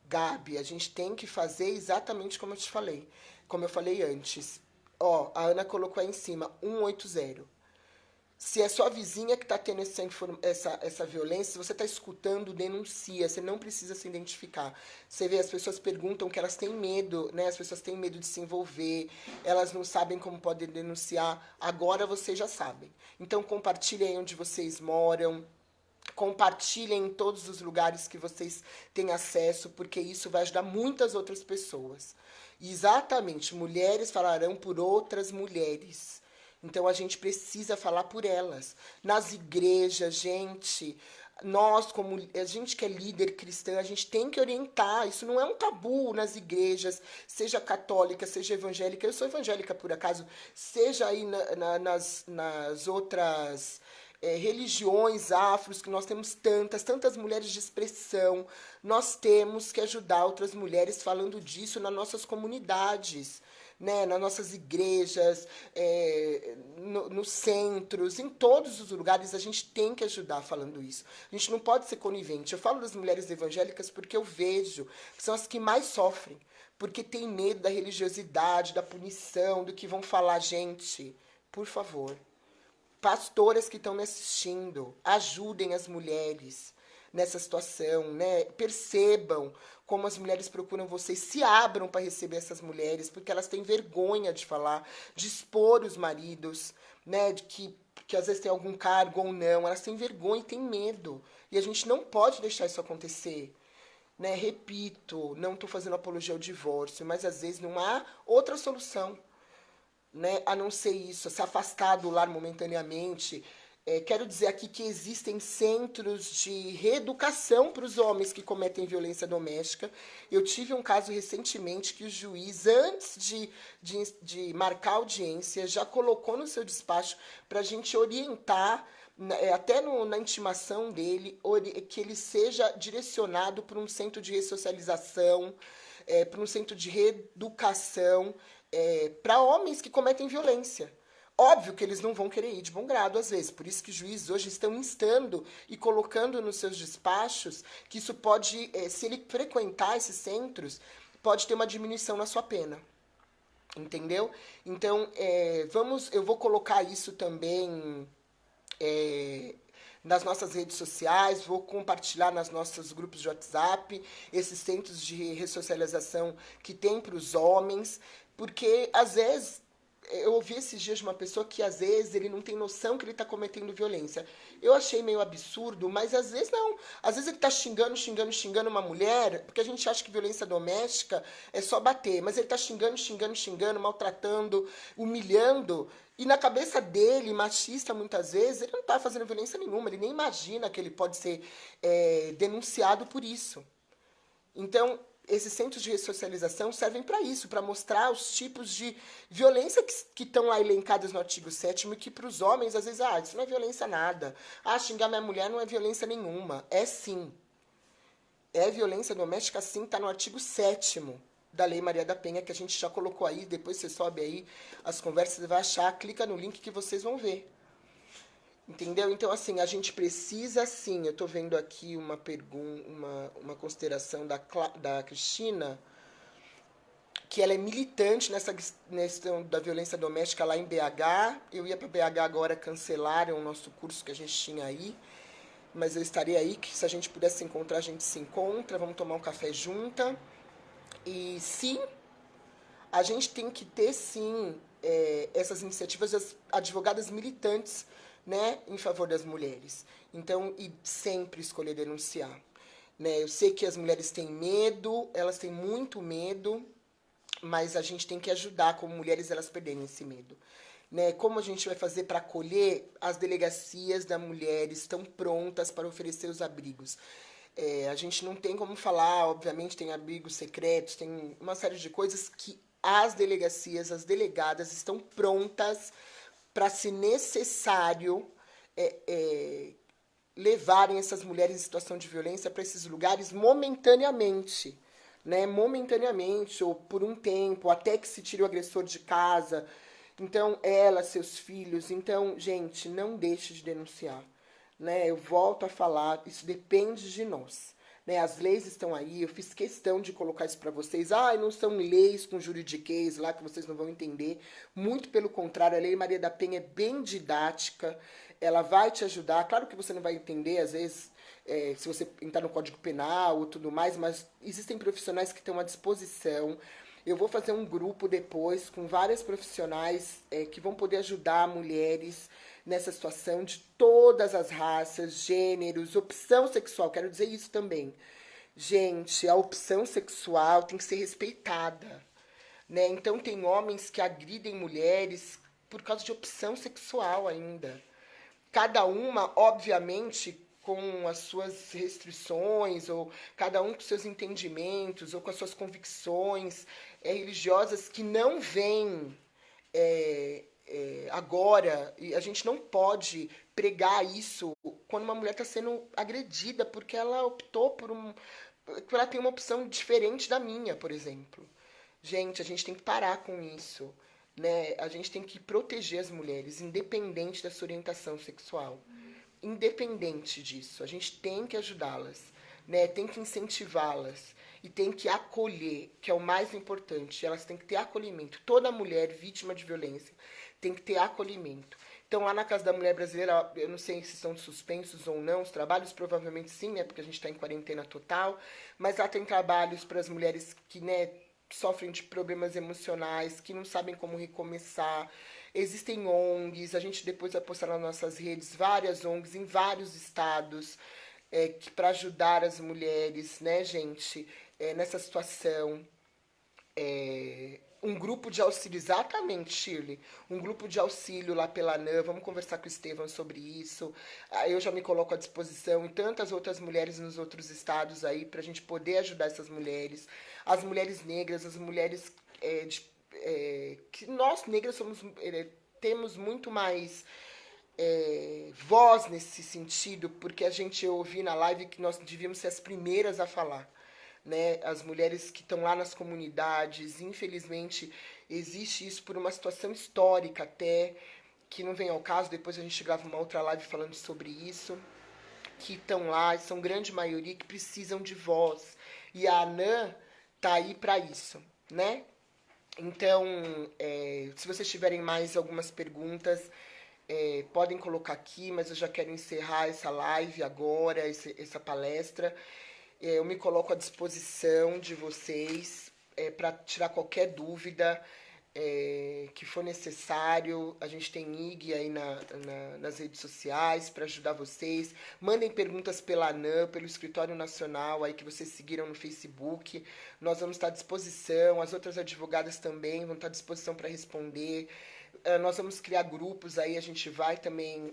Speaker 1: Gabi, a gente tem que fazer exatamente como eu te falei. Como eu falei antes. Ó, a Ana colocou aí em cima, 180. Se é sua vizinha que está tendo essa violência, se você está escutando, denuncia. Você não precisa se identificar. Você vê, as pessoas perguntam que elas têm medo, né? As pessoas têm medo de se envolver, elas não sabem como podem denunciar. Agora vocês já sabem. Então compartilhem onde vocês moram. Compartilhem em todos os lugares que vocês têm acesso, porque isso vai ajudar muitas outras pessoas. E exatamente, mulheres falarão por outras mulheres. Então a gente precisa falar por elas. Nas igrejas, gente, nós, como a gente que é líder cristã, a gente tem que orientar. Isso não é um tabu nas igrejas, seja católica, seja evangélica. Eu sou evangélica, por acaso. Seja aí nas outras religiões afros, que nós temos tantas mulheres de expressão. Nós temos que ajudar outras mulheres falando disso nas nossas comunidades. Né, nas nossas igrejas, nos centros, em todos os lugares, a gente tem que ajudar falando isso. A gente não pode ser conivente. Eu falo das mulheres evangélicas porque eu vejo que são as que mais sofrem, porque tem medo da religiosidade, da punição, do que vão falar. Gente, por favor, pastoras que estão me assistindo, ajudem as mulheres. nessa situação, né? Percebam como as mulheres procuram vocês, se abram para receber essas mulheres, porque elas têm vergonha de falar, de expor os maridos, né? De que às vezes tem algum cargo ou não, elas têm vergonha e têm medo. E a gente não pode deixar isso acontecer. Né? Repito, não estou fazendo apologia ao divórcio, mas às vezes não há outra solução, né, a não ser isso, se afastar do lar momentaneamente. Quero dizer aqui que existem centros de reeducação para os homens que cometem violência doméstica. Eu tive um caso recentemente que o juiz, antes de marcar audiência, já colocou no seu despacho para a gente orientar, até na intimação dele, que ele seja direcionado para um centro de ressocialização, para um centro de reeducação, para homens que cometem violência. Óbvio que eles não vão querer ir de bom grado às vezes, por isso que os juízes hoje estão instando e colocando nos seus despachos que isso pode, se ele frequentar esses centros, pode ter uma diminuição na sua pena. Entendeu? Então, eu vou colocar isso também nas nossas redes sociais, vou compartilhar nos nossos grupos de WhatsApp, esses centros de ressocialização que tem para os homens, porque às vezes eu ouvi esses dias de uma pessoa que às vezes ele não tem noção que ele está cometendo violência. Eu achei meio absurdo, mas às vezes não. Às vezes ele está xingando uma mulher, porque a gente acha que violência doméstica é só bater, mas ele está xingando, maltratando, humilhando. E na cabeça dele, machista muitas vezes, ele não está fazendo violência nenhuma, ele nem imagina que ele pode ser denunciado por isso. Então, esses centros de ressocialização servem para isso, para mostrar os tipos de violência que estão lá elencados no artigo 7º e que para os homens, às vezes, isso não é violência nada. Xingar minha mulher não é violência nenhuma. É sim. É violência doméstica sim, está no artigo 7º da Lei Maria da Penha, que a gente já colocou aí, depois você sobe aí as conversas, você vai achar, clica no link que vocês vão ver. Entendeu? Então, assim, a gente precisa, sim. Eu estou vendo aqui uma pergunta, uma consideração da Cristina, que ela é militante nessa questão da violência doméstica lá em BH. Eu ia para BH agora, cancelaram o nosso curso que a gente tinha aí, mas eu estarei aí, que se a gente pudesse se encontrar, a gente se encontra, vamos tomar um café junta. E sim, a gente tem que ter, sim, essas iniciativas das advogadas militantes, né, em favor das mulheres. Então, e sempre escolher denunciar. Né? Eu sei que as mulheres têm medo, elas têm muito medo, mas a gente tem que ajudar como mulheres elas perderem esse medo. Né? Como a gente vai fazer para acolher? As delegacias da mulher estão prontas para oferecer os abrigos. A gente não tem como falar, obviamente tem abrigos secretos, tem uma série de coisas que as delegacias, as delegadas estão prontas para, se necessário, levarem essas mulheres em situação de violência para esses lugares momentaneamente. Né? Momentaneamente, ou por um tempo, até que se tire o agressor de casa. Então, ela, seus filhos. Então, gente, não deixe de denunciar. Né? Eu volto a falar, isso depende de nós. Né? As leis estão aí, eu fiz questão de colocar isso para vocês. Não são leis com juridiquês lá que vocês não vão entender. Muito pelo contrário, a Lei Maria da Penha é bem didática, ela vai te ajudar. Claro que você não vai entender, às vezes, se você entrar no Código Penal ou tudo mais, mas existem profissionais que estão à disposição. Eu vou fazer um grupo depois com várias profissionais que vão poder ajudar mulheres nessa situação de todas as raças, gêneros, opção sexual. Quero dizer isso também. Gente, a opção sexual tem que ser respeitada. Né? Então, tem homens que agridem mulheres por causa de opção sexual ainda. Cada uma, obviamente, com as suas restrições, ou cada um com seus entendimentos, ou com as suas convicções religiosas que não vêm agora, e a gente não pode pregar isso quando uma mulher está sendo agredida porque ela optou por ela tem uma opção diferente da minha, por exemplo. Gente, a gente tem que parar com isso. Né? A gente tem que proteger as mulheres, independente da sua orientação sexual. Independente disso, a gente tem que ajudá-las, né? Tem que incentivá-las e tem que acolher, que é o mais importante. Elas têm que ter acolhimento. Toda mulher vítima de violência tem que ter acolhimento. Então, lá na Casa da Mulher Brasileira, eu não sei se são suspensos ou não os trabalhos, provavelmente sim, né, porque a gente está em quarentena total, mas lá tem trabalhos para as mulheres que, né, sofrem de problemas emocionais, que não sabem como recomeçar. Existem ONGs, a gente depois vai postar nas nossas redes várias ONGs em vários estados, que para ajudar as mulheres, né, gente, nessa situação. Um grupo de auxílio, exatamente, Shirley. Um grupo de auxílio lá pela ANAM. Vamos conversar com o Estevam sobre isso. Eu já me coloco à disposição e tantas outras mulheres nos outros estados aí para a gente poder ajudar essas mulheres. As mulheres negras, as mulheres que nós negras temos muito mais voz nesse sentido, porque a gente ouviu na live que nós devíamos ser as primeiras a falar. Né, as mulheres que estão lá nas comunidades, infelizmente existe isso por uma situação histórica até, que não vem ao caso, depois a gente grava uma outra live falando sobre isso, que estão lá, são grande maioria que precisam de voz, e a ANAM tá aí para isso, né? Então, se vocês tiverem mais algumas perguntas, podem colocar aqui, mas eu já quero encerrar essa live agora, essa palestra. Eu me coloco à disposição de vocês para tirar qualquer dúvida que for necessário. A gente tem IG aí nas redes sociais para ajudar vocês. Mandem perguntas pela ANAM, pelo Escritório Nacional aí que vocês seguiram no Facebook. Nós vamos estar à disposição. As outras advogadas também vão estar à disposição para responder. Nós vamos criar grupos aí, a gente vai também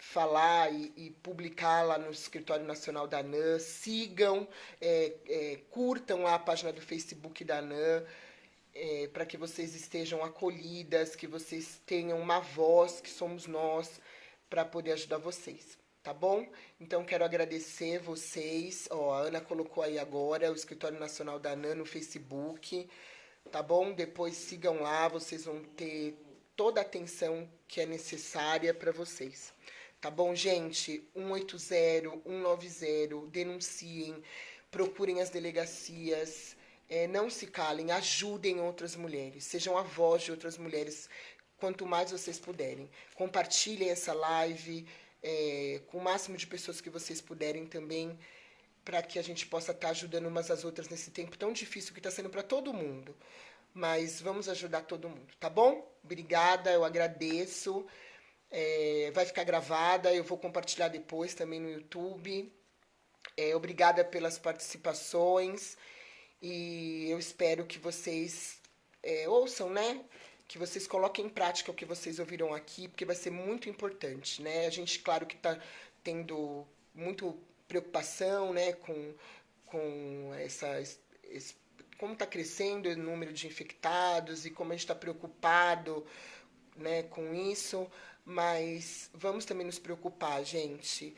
Speaker 1: falar e publicar lá no Escritório Nacional da ANAM. Sigam, curtam lá a página do Facebook da ANAM, para que vocês estejam acolhidas, que vocês tenham uma voz, que somos nós, para poder ajudar vocês. Tá bom? Então, quero agradecer vocês. Ó, a Ana colocou aí agora o Escritório Nacional da ANAM no Facebook. Tá bom? Depois sigam lá, vocês vão ter toda a atenção que é necessária para vocês. Tá bom, gente? 180, 190, denunciem, procurem as delegacias, não se calem, ajudem outras mulheres, sejam a voz de outras mulheres, quanto mais vocês puderem. Compartilhem essa live com o máximo de pessoas que vocês puderem também, para que a gente possa estar ajudando umas às outras nesse tempo tão difícil que está sendo para todo mundo. Mas vamos ajudar todo mundo, tá bom? Obrigada, eu agradeço. Vai ficar gravada, eu vou compartilhar depois também no YouTube. Obrigada pelas participações e eu espero que vocês ouçam, né? Que vocês coloquem em prática o que vocês ouviram aqui, porque vai ser muito importante, né? A gente, claro que está tendo muito preocupação, né, com como está crescendo o número de infectados e como a gente está preocupado, né, com isso, mas vamos também nos preocupar, gente,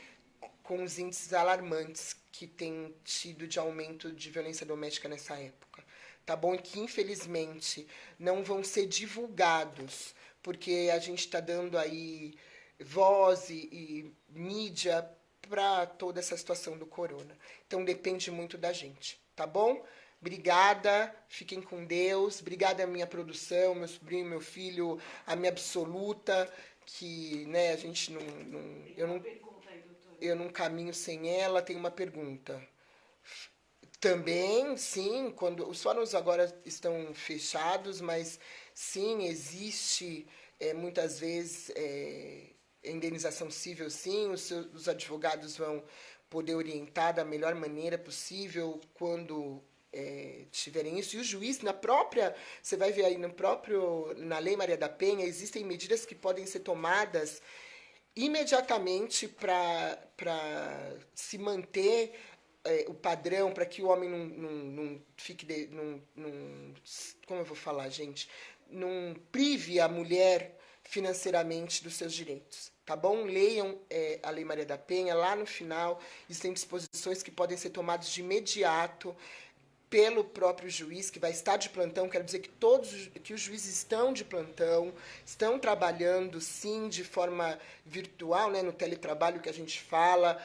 Speaker 1: com os índices alarmantes que tem tido de aumento de violência doméstica nessa época, tá bom? E que, infelizmente, não vão ser divulgados, porque a gente está dando aí voz e mídia para toda essa situação do corona. Então, depende muito da gente, tá bom? Obrigada, fiquem com Deus. Obrigada à minha produção, meu sobrinho, meu filho, a minha absoluta, que, né, a gente eu não caminho sem ela. Tem uma pergunta. Também, sim, quando os fóruns agora estão fechados, mas sim, existe muitas vezes indenização civil, sim, os advogados vão poder orientar da melhor maneira possível quando tiverem isso. E o juiz, você vai ver aí na Lei Maria da Penha, existem medidas que podem ser tomadas imediatamente para se manter o padrão, para que o homem não fique. Como eu vou falar, gente? Não prive a mulher financeiramente dos seus direitos. Tá bom? Leiam a Lei Maria da Penha, lá no final existem disposições que podem ser tomadas de imediato pelo próprio juiz, que vai estar de plantão. Quero dizer que os juízes estão de plantão, estão trabalhando, sim, de forma virtual, né, no teletrabalho que a gente fala.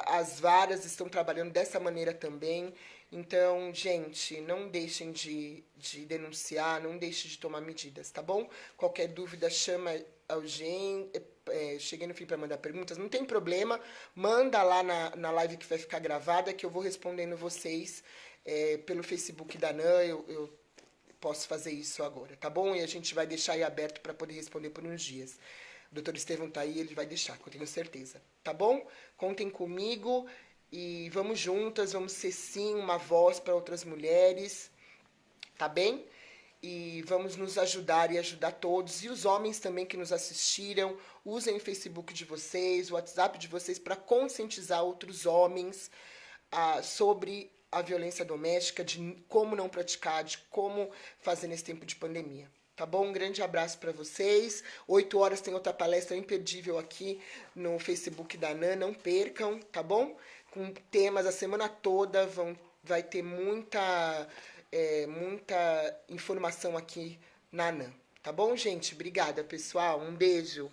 Speaker 1: As varas estão trabalhando dessa maneira também. Então, gente, não deixem de denunciar, não deixem de tomar medidas, tá bom? Qualquer dúvida, chama alguém. Cheguei no fim para mandar perguntas, não tem problema, manda lá na live que vai ficar gravada que eu vou respondendo vocês pelo Facebook da NAN, eu posso fazer isso agora, tá bom? E a gente vai deixar aí aberto para poder responder por uns dias. O doutor Estevão tá aí, ele vai deixar, que eu tenho certeza, tá bom? Contem comigo e vamos juntas, vamos ser sim uma voz para outras mulheres, tá bem? E vamos nos ajudar e ajudar todos. E os homens também que nos assistiram, usem o Facebook de vocês, o WhatsApp de vocês para conscientizar outros homens sobre a violência doméstica, de como não praticar, de como fazer nesse tempo de pandemia. Tá bom? Um grande abraço para vocês. 8 horas tem outra palestra imperdível aqui no Facebook da NAN. Não percam, tá bom? Com temas a semana toda, vai ter muita informação aqui na NAN. Tá bom, gente? Obrigada, pessoal. Um beijo.